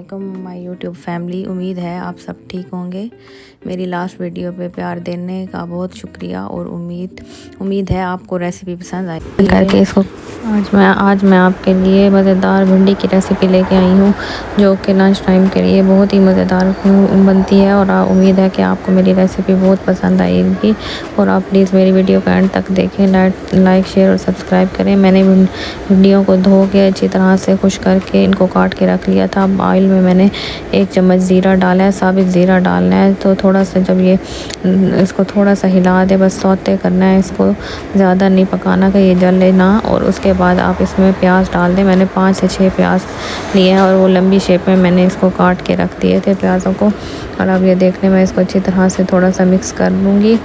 वालेकुम my YouTube family. उम्मीद है आप सब ठीक होंगे। मेरी लास्ट वीडियो पे प्यार देने का बहुत शुक्रिया और उम्मीद है आपको रेसिपी पसंद आई करके इसको। आज मैं आपके लिए मज़ेदार भिंडी की रेसिपी लेके आई हूँ जो कि लंच टाइम के लिए बहुत ही मज़ेदार बनती है और उम्मीद है कि आपको मेरी रेसिपी बहुत पसंद आएगी। और आप प्लीज़ मेरी वीडियो का एंड तक देखें, लाइक शेयर और सब्सक्राइब करें। मैंने भिंडियों को धो के अच्छी तरह से खुश करके इनको काट के रख लिया था। ऑयल में मैंने 1 चम्मच ज़ीरा डाला है, साबित ज़ीरा डालना है। तो थोड़ा सा जब ये इसको थोड़ा सा हिला दे, बस सौते करना है, इसको ज़्यादा नहीं पकाना कि ये जले ना। और उसके बाद आप इसमें प्याज डाल दें। मैंने 5 से 6 प्याज लिए हैं और वो लंबी शेप में मैंने इसको काट के रख दिए थे प्याज़ों को। और अब ये देखने में इसको अच्छी तरह से थोड़ा सा मिक्स कर लूँगी।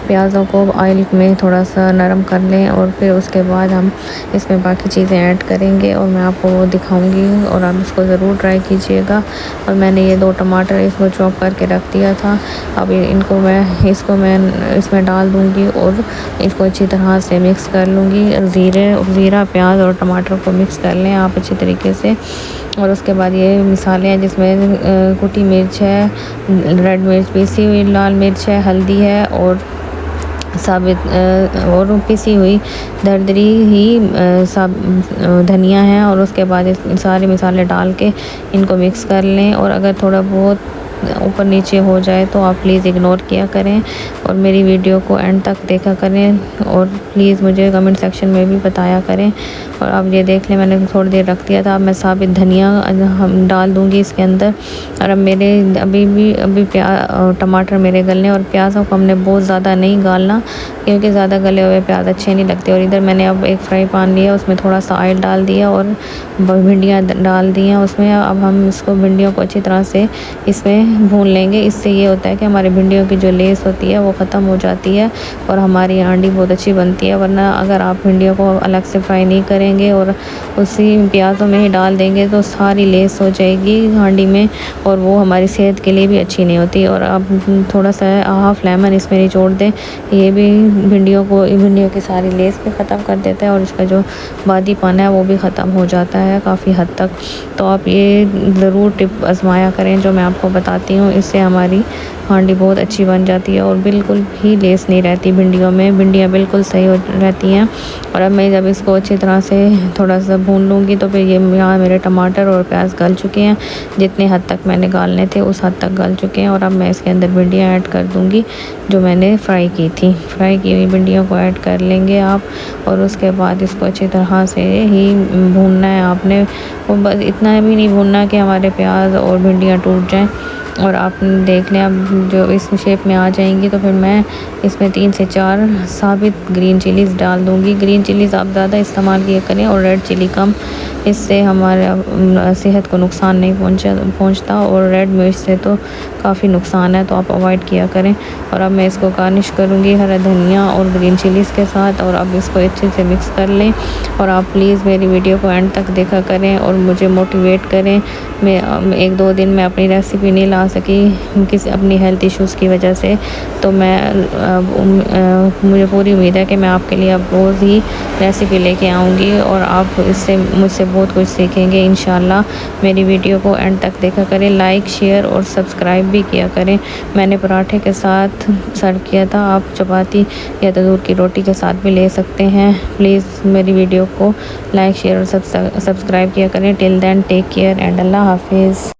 प्याज़ों को ऑयल में थोड़ा सा नरम कर लें और फिर उसके बाद हम इसमें बाकी चीज़ें ऐड करेंगे और मैं आपको वो दिखाऊंगी और आप इसको ज़रूर ट्राई कीजिएगा। और मैंने ये 2 टमाटर इसको चॉप करके रख दिया था। अब मैं इसमें डाल दूँगी और इसको अच्छी तरह से मिक्स कर लूँगी। ज़ीरा प्याज और टमाटर को मिक्स कर लें आप अच्छी तरीके से। और उसके बाद ये मसाले हैं जिसमें कुटी मिर्च है, रेड मिर्च पीसी हुई, लाल मिर्च है, हल्दी है और साबित और पिसी हुई दरदरी ही धनिया है। और उसके बाद इस सारे मसाले डाल के इनको मिक्स कर लें। और अगर थोड़ा बहुत ऊपर नीचे हो जाए तो आप प्लीज़ इग्नोर किया करें और मेरी वीडियो को एंड तक देखा करें और प्लीज़ मुझे कमेंट सेक्शन में भी बताया करें। और अब ये देख लें, मैंने थोड़ी देर रख दिया था। अब मैं साबित धनिया हम डाल दूँगी इसके अंदर। और अब मेरे अभी टमाटर मेरे गलने और प्याज़ों को हमने बहुत ज़्यादा नहीं गालना क्योंकि ज़्यादा गले हुए प्याज अच्छे नहीं लगते। और इधर मैंने अब एक फ्राई पैन लिया, उसमें थोड़ा सा ऑयल डाल दिया और भिंडियाँ डाल दी हैं उसमें। अब हम इसको भिंडियों को अच्छी तरह से इसमें भून लेंगे। इससे ये होता है कि हमारी भिंडियों की जो लेस होती है वो ख़त्म हो जाती है और हमारी हांडी बहुत अच्छी बनती है। वरना अगर आप भिंडियों को अलग से फ्राई नहीं करेंगे और उसी प्याज़ों में ही डाल देंगे तो सारी लेस हो जाएगी हांडी में और वो हमारी सेहत के लिए भी अच्छी नहीं होती। और आप थोड़ा सा हाफ लेमन इसमें निचोड़ दें, ये भी भिंडियों की सारी लेस भी ख़त्म कर देता है और इसका जो बादीपन है वो भी ख़त्म हो जाता है काफ़ी हद तक। तो आप ये ज़रूर टिप आजमाया करें जो मैं आपको बताती हूँ। इससे हमारी हांडी बहुत अच्छी बन जाती है और बिल्कुल भी लेस नहीं रहती भिंडियों में, भिंडियाँ बिल्कुल सही हो रहती हैं। और अब मैं जब इसको अच्छी तरह से थोड़ा सा भून लूँगी तो फिर यहाँ मेरे टमाटर और प्याज गल चुके हैं। जितने हद तक मैंने गालने थे उस हद तक गल चुके हैं। और अब मैं इसके अंदर भिंडियाँ ऐड कर दूँगी जो मैंने फ्राई की हुई भिंडियों को ऐड कर लेंगे आप। और उसके बाद इसको अच्छी तरह से ही भूनना है आपने। वो बस इतना भी नहीं भूनना कि हमारे प्याज और भिंडियाँ टूट जाएं। और आप देख लें, अब जो इस शेप में आ जाएंगी तो फिर मैं इसमें 3 से 4 साबित ग्रीन चिलीज़ डाल दूँगी। ग्रीन चिलीज़ आप ज़्यादा इस्तेमाल किया करें और रेड चिली कम, इससे हमारे सेहत को नुकसान नहीं पहुंचता और रेड मिर्च से तो काफ़ी नुकसान है, तो आप अवॉइड किया करें। और अब मैं इसको गार्निश करूँगी हरा धनिया और ग्रीन चिलीज़ के साथ। और अब इसको अच्छे से मिक्स कर लें और आप प्लीज़ मेरी वीडियो को एंड तक देखा करें और मुझे मोटिवेट करें। मैं 1-2 दिन में अपनी रेसिपी नहीं ला सकी किसी अपनी हेल्थ इश्यूज़ की वजह से, तो मुझे पूरी उम्मीद है कि मैं आपके लिए अब रोज़ ही रेसिपी लेके आऊँगी और आप इससे मुझसे बहुत कुछ सीखेंगे इंशाल्लाह। मेरी वीडियो को एंड तक देखा करें, लाइक शेयर और सब्सक्राइब भी किया करें। मैंने पराठे के साथ सर्व किया था, आप चपाती या तंदूर की रोटी के साथ भी ले सकते हैं। प्लीज़ मेरी वीडियो को लाइक शेयर और सब्सक्राइब किया करें। Till then take care and अल्लाह हाफिज़।